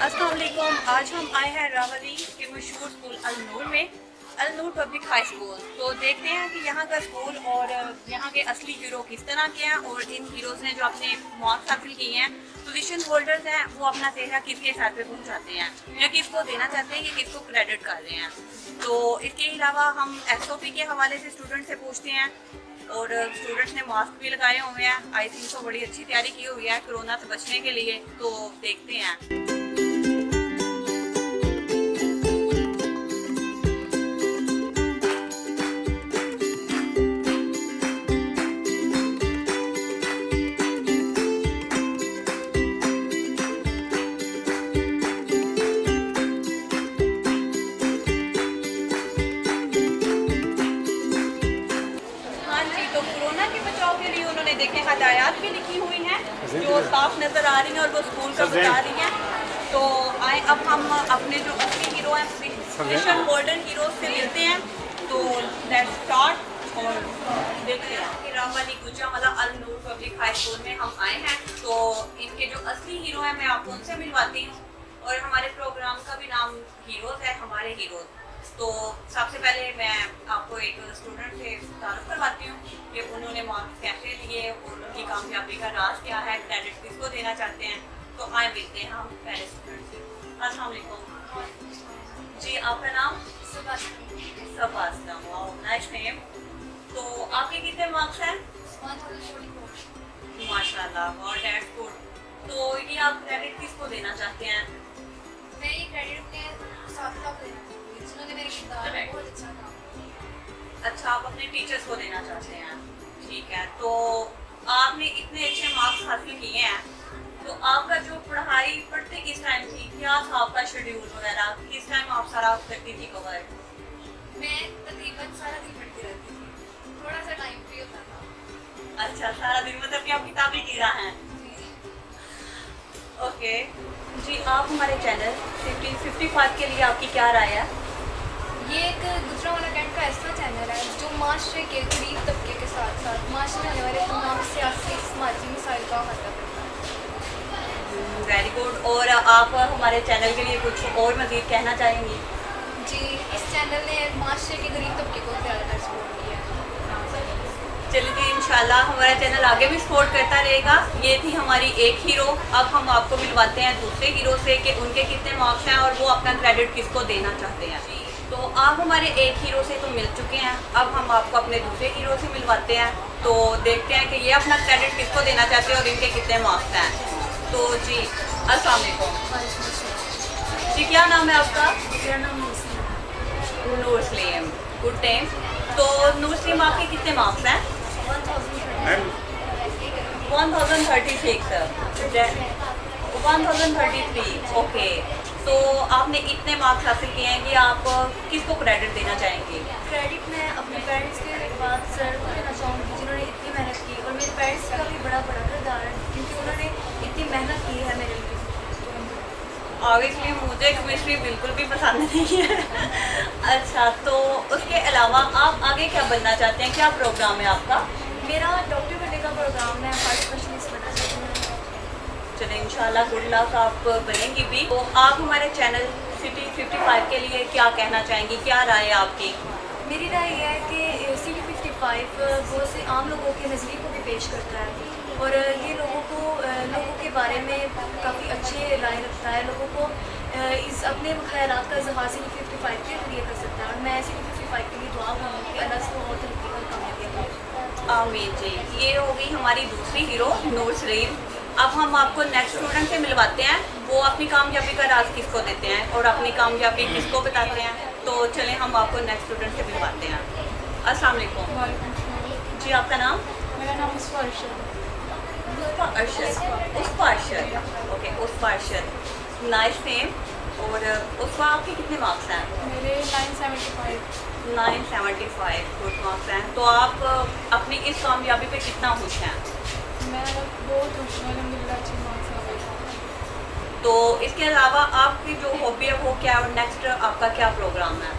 अस्सलाम वालेकुम। आज हम आए हैं रावली के मशहूर स्कूल अल नूर में, अल नूर पब्लिक हाई स्कूल। तो देखते हैं कि यहाँ का स्कूल और यहाँ के असली हीरो किस तरह के हैं और इन हीरोज़ ने जो अपने मार्क्स हासिल किए हैं, पोजीशन होल्डर्स हैं, वो अपना चेहरा किसके साथ पे पहुँचाते हैं या किसको देना चाहते हैं या किसको क्रेडिट कर रहे हैं। तो इसके अलावा हम SOP के हवाले से स्टूडेंट से पूछते हैं और स्टूडेंट्स ने मास्क भी लगाए हुए हैं। आई थिंक तो बड़ी अच्छी तैयारी की हुई है कोरोना से बचने के लिए। तो देखते हैं। देखें हदायत भी लिखी हुई हैं जो साफ नज़र आ रही हैं और वो स्कूल का बता रही हैं। तो आए अब हम अपने जो असली हीरो हैं पोजीशन होल्डर हीरो से मिलते हैं। तो लेट्स स्टार्ट और देखते हैं। रावली गुजरावाला अल नूर पब्लिक हाई स्कूल में हम आए हैं। तो इनके जो असली हीरो हैं मैं आपको उनसे मिलवाती हूँ और हमारे प्रोग्राम का भी नाम हीरोज़ है, हमारे हीरोज़। तो सबसे पहले मैं आपको एक स्टूडेंट से तारुफ करवाती हूँ कि उन्होंने मार्क्स कैसे लिए और उनकी कामयाबी का राज क्या है, क्रेडिट किसको देना चाहते हैं। तो आए मिलते हैं हम पहले स्टूडेंट से। अस्सलाम वालेकुम जी, आपका नाम? सबास्ता। Nice name. तो आपके कितने मार्क्स हैं? 144 माशाल्लाह, और दैट्स गुड। तो ये आप क्रेडिट किसको देना चाहते हैं? मैं ये क्रेडिट अपने साथियों को देना चाहती हूँ जिन्होंने मेरे किरदार में बहुत अच्छा काम किया। अच्छा, आप अपने टीचर्स को देना चाहते हैं, ठीक है। तो आपने इतने अच्छे मार्क्स हासिल किए हैं, तो आपका जो पढ़ाई पढ़ते किस टाइम थी, क्या था आपका शेड्यूल वगैरह, किस टाइम आप सारा करती थी कवर? मैं तकरीबन सारा दिन पढ़ती रहती थी, थोड़ा सा टाइम फ्री होता था। अच्छा, सारा दिन मतलब कि आप किताबी कीड़ा हैं। ओके जी, आप हमारे चैनल 55 के लिए आपकी क्या राय है? ये एक गुजरावाला कैंट का ऐसा चैनल है जो माशरे के गरीब तबके के साथ साथ माशरे में होने वाले तमाम सियासी समाजी मसाइल का अहाता करता है। Very good. और आप हमारे चैनल के लिए कुछ और मज़ीद कहना चाहेंगी? जी, इस चैनल ने माशरे के गरीब तबके को ज़्यादातर सपोर्ट किया है। चलिए जी, इंशाल्लाह हमारा चैनल आगे भी सपोर्ट करता रहेगा। ये थी हमारी एक हीरो। अब हम आपको मिलवाते हैं दूसरे हीरो से कि उनके कितने मार्क्स हैं और वो अपना क्रेडिट किसको देना चाहते हैं। तो आप हमारे एक हीरो से तो मिल चुके हैं, अब हम आपको अपने दूसरे हीरो से मिलवाते हैं। तो देखते हैं कि ये अपना क्रेडिट किसको देना चाहते हैं और इनके कितने मार्क्स हैं। तो जी अस्सलाम वालेकुम जी, क्या नाम है आपका? मेरा नाम नूर सलीम। Good time. तो नूर सलीम, आपके कितने मार्क्स हैं? 1036 1033। ओके, तो आपने इतने मार्क्स हासिल किए हैं कि आप किसको क्रेडिट देना चाहेंगे? क्रेडिट मैं अपने पेरेंट्स के बाद सर को देना चाहूँगी जिन्होंने इतनी मेहनत की, और मेरे पेरेंट्स का भी बड़ा किरदार है क्योंकि उन्होंने इतनी मेहनत की है मेरे लिए। ऑब्वियसली मुझे केमिस्ट्री बिल्कुल भी पसंद नहीं है। अच्छा, तो उसके अलावा आप आगे क्या बनना चाहते हैं, क्या प्रोग्राम है आपका? मेरा डॉक्टर बनने का प्रोग्राम है, हार्ट स्पेशलिस्ट बनना चाहती हूँ। चले इंशाल्लाह गुड लक, आप बनेंगी भी। तो आप हमारे चैनल सिटी 55 के लिए क्या कहना चाहेंगी, क्या राय है आपकी? मेरी राय यह है कि सिटी 55 बहुत से आम लोगों के नज़रिए को भी पेश करता है और ये लोगों के बारे में काफ़ी अच्छे राय रखता है। लोगों को इस अपने ख्यालात का इज़हार सिटी 55 के जरिए कर सकता है और मैं सिटी 55 के लिए दुआ करूँगी कि अल्लाह से और तरक्की और कामयाबी दे। आमीन जी। ये हो गई हमारी दूसरी हीरो नूर सलीम। अब हम आपको नेक्स्ट स्टूडेंट से मिलवाते हैं, वो अपनी कामयाबी का राज किसको देते हैं और अपनी कामयाबी किसको बताते हैं। तो चलें हम आपको नेक्स्ट स्टूडेंट से मिलवाते हैं। अस्सलाम वालेकुम जी, आपका नाम? मेरा नाम उसका अर्शद। उसका अर्शद। ओके, उसका अर्शद, नाइस नेम। और उसका आपके कितने मार्क्स हैं? मेरे 975। 975 गुड मार्क्स हैं। तो आप अपनी इस कामयाबी पे कितना खुश हैं? मैं बहुत खुश हूँ, अल्हम्दुलिल्लाह अच्छे मार्क्स आ गए। तो इसके अलावा आपकी जो हॉबी है वो क्या है और नेक्स्ट आपका क्या प्रोग्राम है?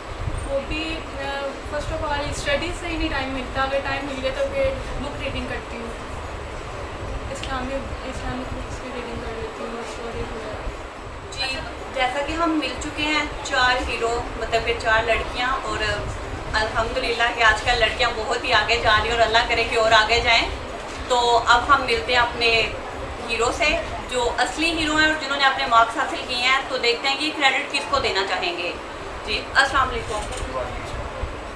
Hobby first of all studies से ही नहीं टाइम मिलता, अगर टाइम मिल गया तो फिर बुक रीडिंग करती हूँ, इस्लामिक बुक्स की रीडिंग कर लेती हूँ, स्टोरी वगैरह। जी जैसा कि हम मिल चुके हैं 4 हीरो, मतलब कि 4 लड़कियां, और अल्हम्दुलिल्लाह कि आजकल लड़कियां बहुत ही आगे जा रही हैं और अल्लाह करे कि और आगे जाएं। तो अब हम मिलते हैं अपने हीरो से, जो असली हीरो हैं और जिन्होंने अपने मार्क्स हासिल किए हैं। तो देखते हैं कि क्रेडिट किसको देना चाहेंगे। जी अस्सलाम वालेकुम।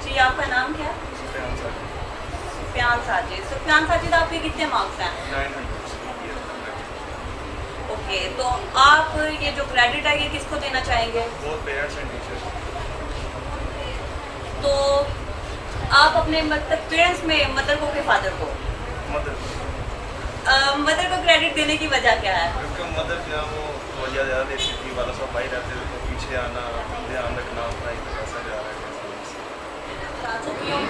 जी आपका नाम क्या है? सुफियान साजिद। सुफियान साजिद, आपके कितने मार्क्स हैं? 900। ओके, तो आप ये जो क्रेडिट है ये किसको देना चाहेंगे? Both parents and teachers. तो आप अपने मतलब पेरेंट्स में मदर को के फादर को मदर को क्रेडिट देने की वजह क्या है? क्योंकि मदर जो है वो तवज्जो ज़्यादा देती थी, वाला सब भाई रहते थे, तो पीछे आना, ध्यान रखना, पढ़ाई पे कैसा जा रहा है।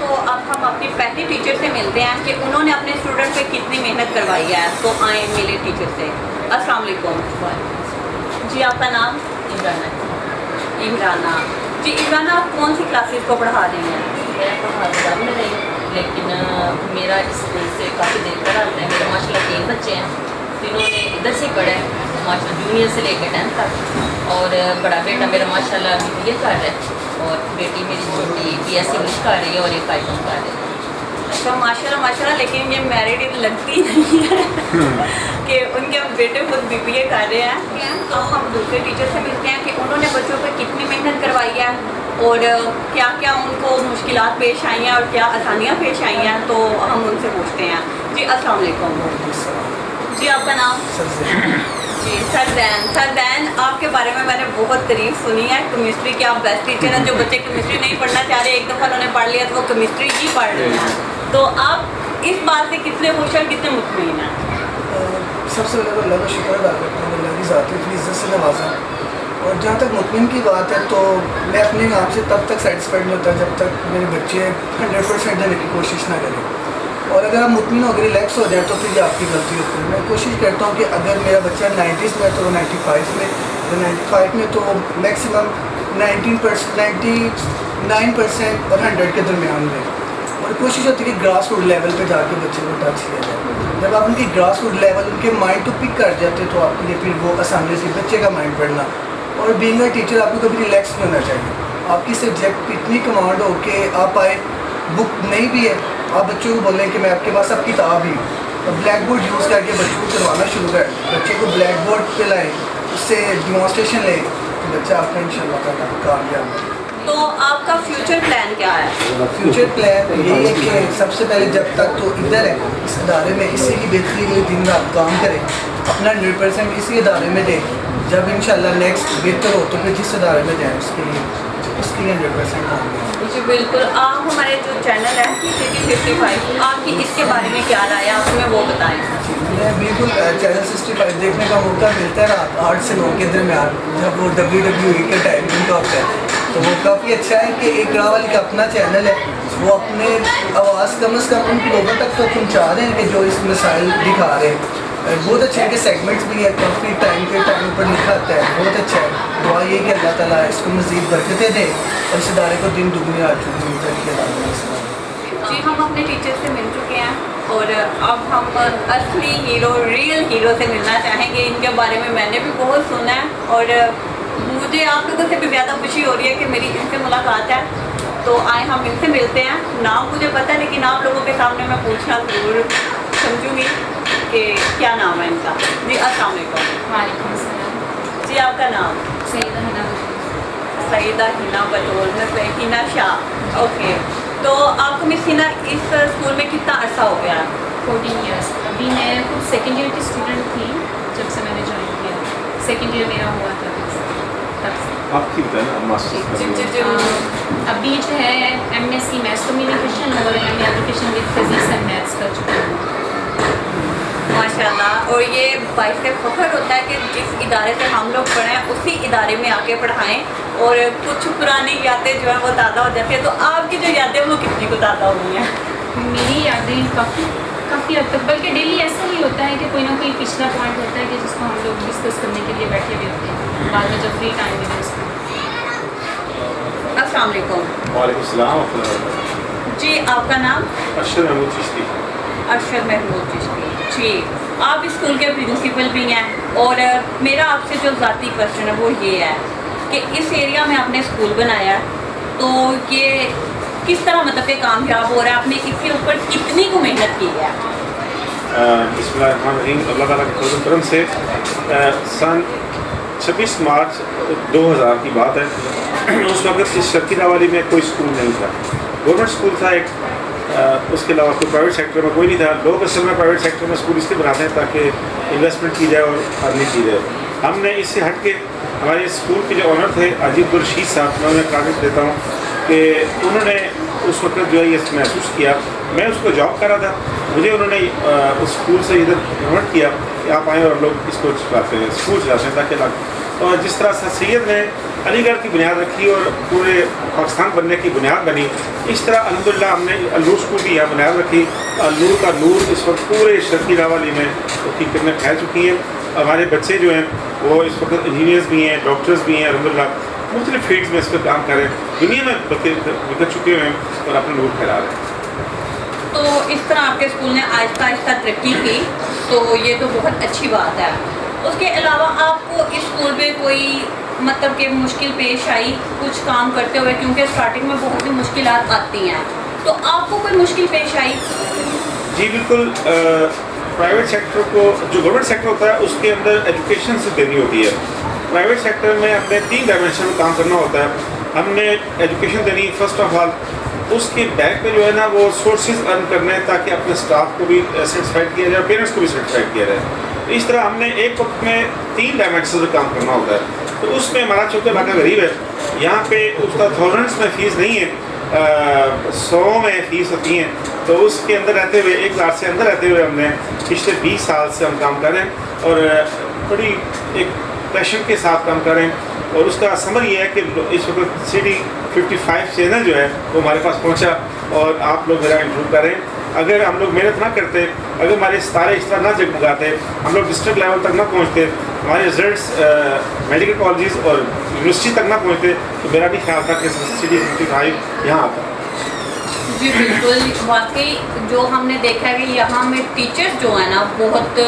तो अब हम अपनी पहली टीचर से मिलते हैं कि उन्होंने अपने स्टूडेंट पे कितनी मेहनत करवाई है। तो आए मिले टीचर से। अस्सलाम वालेकुम। जी आपका नाम? इमराना। इमराना जी। इमराना, आप कौन सी क्लासेस को पढ़ा रही हैं? मैं पढ़ा में रही, लेकिन मेरा इस स्कूल से काफ़ी देर पढ़ा है। मेरे माशाल्लाह 3 बच्चे हैं, तीनों ने इधर से पढ़ा है, माशाल्लाह जूनियर से लेकर 10th तक। और बड़ा बेटा मेरा माशाल्लाह BBA कर रहा है, और बेटी मेरी छोटी BSc इंग्लिश कर रही है और एक आईकॉम कर रही है। अच्छा माशाल्लाह माशाल्लाह, लेकिन ये मैरिड लगती नहीं है कि उनके बेटे खुद BBA कर रहे हैं। तो हम दूसरे टीचर से मिलते हैं कि उन्होंने बच्चों पर कितनी मेहनत करवाई है और क्या क्या उनको मुश्किलात पेश आई हैं और क्या आसानियाँ पेश आई हैं। तो हम उनसे पूछते हैं। जी अस्सलाम वालेकुम। जी आपका नाम? जी सरदैन, आपके बारे में मैंने बहुत तारीफ सुनी है केमिस्ट्री के। आप बेस्ट टीचर हैं। जो बच्चे केमिस्ट्री नहीं पढ़ना चाह रहे, एक दफ़ा उन्होंने पढ़ लिया तो वो केमिस्ट्री ही पढ़ रहे हैं। तो आप इस बात से कितने खुश और कितने मुतमईन हैं? सबसे पहले तो अल्लाह का शुक्र अदा करता हूँ, अल्लाह की ज़ात इतनी इज़्ज़त से नवाजा। और जहाँ तक मुतमिन की बात है, तो मैं अपने आप से तब तक सेटिस्फाइड नहीं होता जब तक मेरे बच्चे 100% देने की कोशिश ना करें। और अगर आप मुतमिन होकर रिलैक्स हो जाए तो फिर ये आपकी गलती होती है। मैं कोशिश करता हूँ कि अगर मेरा बच्चा 90s में तो 95 में, तो 95 में तो मैक्सिमम 99% और 100 के दरमियान में। और कोशिश होती है कि ग्रास रूट लेवल पे जाके बच्चे को टच किया जाए। जब आप उनकी ग्रास रूट लेवल उनके माइंड को पिक कर जाते तो आपके लिए फिर वो आसानी से बच्चे का माइंड पढ़ना। और बीइंग अ टीचर आपको कभी रिलैक्स नहीं होना चाहिए। आपकी सब्जेक्ट पे इतनी कमांड हो कि आप आए, बुक नहीं भी है, आप बच्चों को बोलें कि मैं आपके पास अब किताब ही हूँ, और ब्लैक बोर्ड यूज़ करके बच्चों को करवाना शुरू करें। बच्चे को ब्लैक बोर्ड पे लाएँ, उससे डिमॉन्स्ट्रेशन लें, तो बच्चा आपका इंशाल्लाह ताला कामयाब है। तो आपका फ्यूचर प्लान क्या है? फ्यूचर प्लान यही है कि सबसे पहले जब तक तो इधर है इस इदारे में, इसी की बेहतरी के लिए दिन रात काम करें, अपना 100% इसी इदारे में दें। जब इंशाल्लाह नेक्स्ट बेहतर हो तो फिर जिस इदारे में जाएँ उसके लिए 100% काम करें। जी बिल्कुल। आप हमारे जो चैनल है सिटी 55, आपकी इसके बारे में क्या राय है, आप हमें वो बताएं। मैं बिल्कुल चैनल 65 देखने का मौका मिलता है रात 8 से 9 के दरमियान, जब वो WWE का टाइमिंग का होता है। तो वो काफ़ी अच्छा है कि एक रावल का अपना चैनल है, वो अपने आवाज़ कम से कम उन लोगों तक तो पहुँचा रहे हैं कि जो इस मिसाइल दिखा रहे हैं। बहुत अच्छे इनके सेगमेंट्स भी है, काफ़ी टाइम के टाइम पर लिखा आता है, बहुत अच्छा है। दुआ ये कि अल्लाह ताला इसको मज़ीद बरकतें दे और इस इदारे को दिन दुगनी आ चुकी है। जी हम अपने टीचर से मिल चुके हैं और अब हम असली हीरो, रियल हीरो से मिलना चाहेंगे। इनके बारे में मैंने भी बहुत सुना है और मुझे आप लोगों से भी ज़्यादा खुशी हो रही है कि मेरी इनसे मुलाकात है। तो आए हम इनसे मिलते हैं। नाम मुझे पता है लेकिन आप लोगों के सामने मैं पूछना ज़रूर समझूंगी कि क्या नाम है इनका। जी अस्सलाम वालेकुम। वालेकुम अस्सलाम। जी आपका नाम? सईदा हिना सईदा हिना बतौल में हिना शाह। ओके, तो आपको मिस हिना इस स्कूल में कितना अर्सा हो गया? 14 ईयर्स। अभी मैं खुद सेकेंड ईयर की स्टूडेंट थी जब से मैंने ज्वाइन किया। सेकेंड ईयर मेरा हुआ था तब से। आपकी बताना मास्टर्स अभी जो है MSc मैथ्स कम्युनिकेशन और MA education with physics and maths कर चुकी हूँ। माशाल्लाह। और ये बाइस फ़ख्र होता है कि जिस इदारे से हम लोग पढ़े हैं उसी इदारे में आके पढ़ाएं और कुछ पुरानी यादें जो है वो ताज़ा हो जाती है। तो आपकी जो यादें वो कितनी को ताज़ा हुई हैं? मेरी यादें काफ़ी हद तक, बल्कि डेली ऐसा ही होता है कि कोई ना कोई पिछला पॉइंट होता है कि जिसको हम लोग डिस्कस करने के लिए बैठे हुए होते हैं बाद में जब फ्री टाइम मिले उसमें। अस्सलाम वालेकुम। वालेकुम सलाम व रहमतुल्लाह। जी आपका नाम? अरशद महमूद चिश्ती। अरशद महमूद चिश्ती। जी आप स्कूल के प्रिंसिपल भी हैं और मेरा आपसे जो ज़ाती क्वेश्चन है वो ये है कि इस एरिया में आपने स्कूल बनाया तो ये किस तरह मतलब कि कामयाब हो रहा है, आपने इसके ऊपर कितनी को मेहनत की है? बिस्मिल्लाहिर्रहमानिर्रहीम। अल्लाह ताला के फजल करम से सन 26 मार्च 2000 की बात है। उस वक्त इस शर्किला वाली में कोई स्कूल नहीं था, गवर्नमेंट स्कूल था एक, उसके अलावा कोई प्राइवेट सेक्टर में कोई नहीं था। लोग असल में प्राइवेट सेक्टर में स्कूल इसलिए बनाते हैं ताकि इन्वेस्टमेंट की जाए और अर्निंग की जाए। हमने इससे हट के हमारे स्कूल के जो ऑनर थे अजीब रशीद साहब, मैं उन्हें क्रेडिट देता हूँ कि उन्होंने उस वक्त जो है ये महसूस किया। मैं उसको जॉब कर रहा था, मुझे उन्होंने उस स्कूल से इधर कन्वर्ट किया कि आप आएँ और लोग इसको चलाते हैं, स्कूल चलाते हैं ताकि और जिस तरह सर सैयद ने अलीगढ़ की बुनियाद रखी और पूरे पाकिस्तान बनने की बुनियाद बनी, इस तरह अल्हम्दुलिल्लाह हमने अल्लूर स्कूल की यहाँ बुनियाद रखी। अल्लूर का नूर इस वक्त पूरे शर्क़ी वाली में उसकी किरणें फैल चुकी हैं। हमारे बच्चे जो हैं वो इस वक्त इंजीनियर्स भी हैं, डॉक्टर्स भी हैं, अल्हम्दुलिल्लाह मुख्तलिफ़ फील्ड्स में इस पर काम कर रहे हैं, दुनिया में बिखर चुके हुए हैं और अपना नूर फैला रहे हैं। तो इस तरह आपके स्कूल ने आहिस्ता आहिस्ता तरक्की की, तो ये तो बहुत अच्छी बात है। उसके अलावा आपको इस स्कूल में कोई मतलब कि मुश्किल पेश आई कुछ काम करते हुए, क्योंकि स्टार्टिंग में बहुत सी मुश्किलात आती हैं, तो आपको कोई मुश्किल पेश आई? जी बिल्कुल। प्राइवेट सेक्टर को जो गवर्नमेंट सेक्टर होता है उसके अंदर एजुकेशन से देनी होती है। प्राइवेट सेक्टर में हमने 3 डायमेंशन में काम करना होता है। हमने एजुकेशन देनी फर्स्ट ऑफ ऑल, उसके बैक पे जो है ना वो सोर्सेज अर्न करने हैं ताकि अपने स्टाफ को भी सेटिस्फाइड किया जाए, पेरेंट्स को भी सेटिस्फाइड किया जाए। इस तरह हमने एक वक्त में 3 डायमेंशन में काम करना होता है। तो उसमें हमारा चूँकि इलाका गरीब है, यहाँ पे उसका थाउजेंड्स में फ़ीस नहीं है, 100 में फ़ीस होती हैं। तो उसके अंदर रहते हुए 1000 से अंदर रहते हुए हमने पिछले 20 साल से हम काम कर रहे हैं और बड़ी एक पैशन के साथ काम कर रहे हैं। और उसका समर ये है कि इस वक्त CD 55 चैनल जो है वो हमारे पास पहुंचा और आप लोग मेरा इंटरव्यू कर रहे हैं। अगर हम लोग मेहनत ना करते, अगर हमारे सितारे इस तरह ना जगमगाते, हम लोग डिस्ट्रिक्ट लेवल तक ना पहुंचते, हमारे रिजल्ट्स मेडिकल कॉलेजेस और यूनिवर्सिटी तक ना पहुंचते, तो मेरा भी ख्याल था कि CD 55 यहाँ आता। जी बिल्कुल, वाकई जो हमने देखा है कि यहाँ में टीचर्स जो है ना बहुत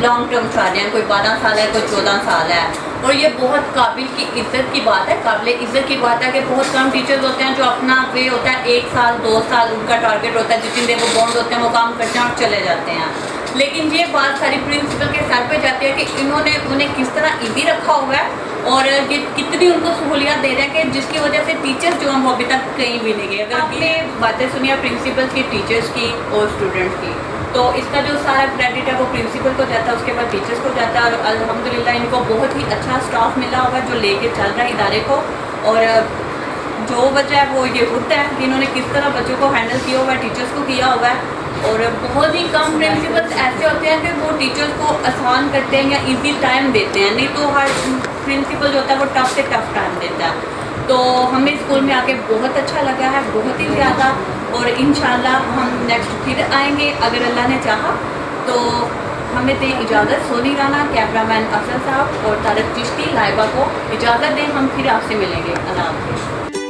लॉन्ग टर्म चाह रहे हैं, कोई 12 साल है, कोई 14 साल है, और ये बहुत काबिल की इज़्ज़त की बात है, काबिल इज़्ज़त की बात है कि बहुत कम टीचर्स होते हैं जो अपना वे होता है 1 साल 2 साल उनका टारगेट होता है, जितने देर वो बॉन्ड होते हैं वो काम करते हैं और चले जाते हैं। लेकिन ये बात सारी प्रिंसिपल के सर पे जाती है कि इन्होंने उन्हें किस तरह ईजी रखा हुआ है और ये कितनी उनको सहूलियत दे रहे हैं कि जिसकी वजह से टीचर्स जो हैं वो अभी तक कहीं भी नहीं गए। अगर आपने बातें सुनी है प्रिंसिपल की, टीचर्स की और स्टूडेंट्स की, तो इसका जो सारा क्रेडिट है वो प्रिंसिपल को जाता है, उसके बाद टीचर्स को जाता है। और अल्हम्दुलिल्लाह इनको बहुत ही अच्छा स्टाफ मिला हुआ है जो लेके चल रहा है इदारे को। और जो वजह है वो ये होता है कि इन्होंने किस तरह बच्चों को हैंडल किया हुआ है, टीचर्स को किया हुआ है। और बहुत ही कम प्रिंसिपल्स ऐसे होते हैं कि वो टीचर्स को आसान करते हैं या इजी टाइम देते हैं, नहीं तो हर प्रिंसिपल जो होता है वो टफ से टफ टाइम देता है। तो हमें स्कूल में आके बहुत अच्छा लगा है, बहुत ही ज़्यादा। और इंशाल्लाह हम नेक्स्ट फिर आएंगे अगर अल्लाह ने चाहा तो। हमें दें इजाज़त, सोनी राना, कैमरामैन अफजल साहब और तारक चिश्ती लाइबा को इजाज़त दें। हम फिर आपसे मिलेंगे। अल्लाह हाफ़िज़।